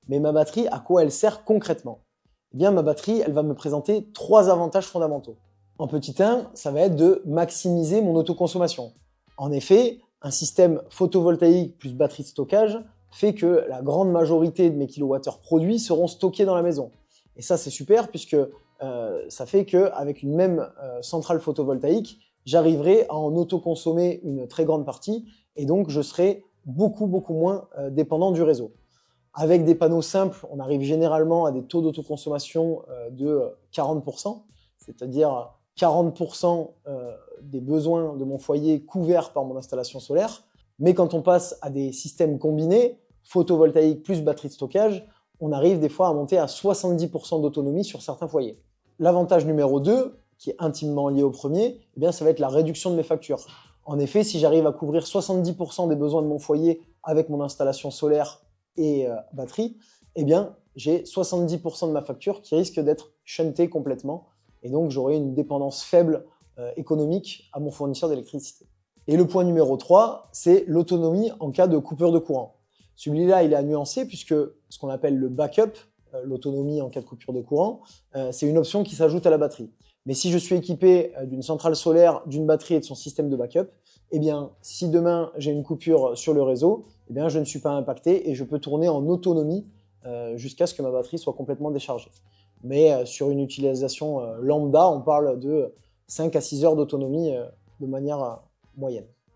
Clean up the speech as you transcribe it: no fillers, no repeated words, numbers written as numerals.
Mais ma batterie, à quoi elle sert concrètement? Eh bien, ma batterie, elle va me présenter 3 avantages fondamentaux. En petit 1, ça va être de maximiser mon autoconsommation. En effet, un système photovoltaïque plus batterie de stockage fait que la grande majorité de mes kilowattheures produits seront stockés dans la maison. Et ça, c'est super puisque ça fait qu'avec une même centrale photovoltaïque, j'arriverai à en autoconsommer une très grande partie et donc je serai beaucoup moins dépendant du réseau. Avec des panneaux simples, on arrive généralement à des taux d'autoconsommation de 40%, c'est-à-dire 40% des besoins de mon foyer couverts par mon installation solaire. Mais quand on passe à des systèmes combinés, photovoltaïque plus batterie de stockage, on arrive des fois à monter à 70% d'autonomie sur certains foyers. L'avantage numéro 2, qui est intimement lié au premier, eh bien, ça va être la réduction de mes factures. En effet, si j'arrive à couvrir 70% des besoins de mon foyer avec mon installation solaire et batterie, eh bien, j'ai 70% de ma facture qui risque d'être shuntée complètement. Et donc, j'aurai une dépendance faible économique à mon fournisseur d'électricité. Et le point numéro 3, c'est l'autonomie en cas de coupure de courant. Celui-là, il est à nuancer puisque ce qu'on appelle le backup, l'autonomie en cas de coupure de courant, c'est une option qui s'ajoute à la batterie. Mais si je suis équipé d'une centrale solaire, d'une batterie et de son système de backup, eh bien, si demain j'ai une coupure sur le réseau, eh bien, je ne suis pas impacté et je peux tourner en autonomie jusqu'à ce que ma batterie soit complètement déchargée. Mais sur une utilisation lambda, on parle de 5 à 6 heures d'autonomie de manière moyenne.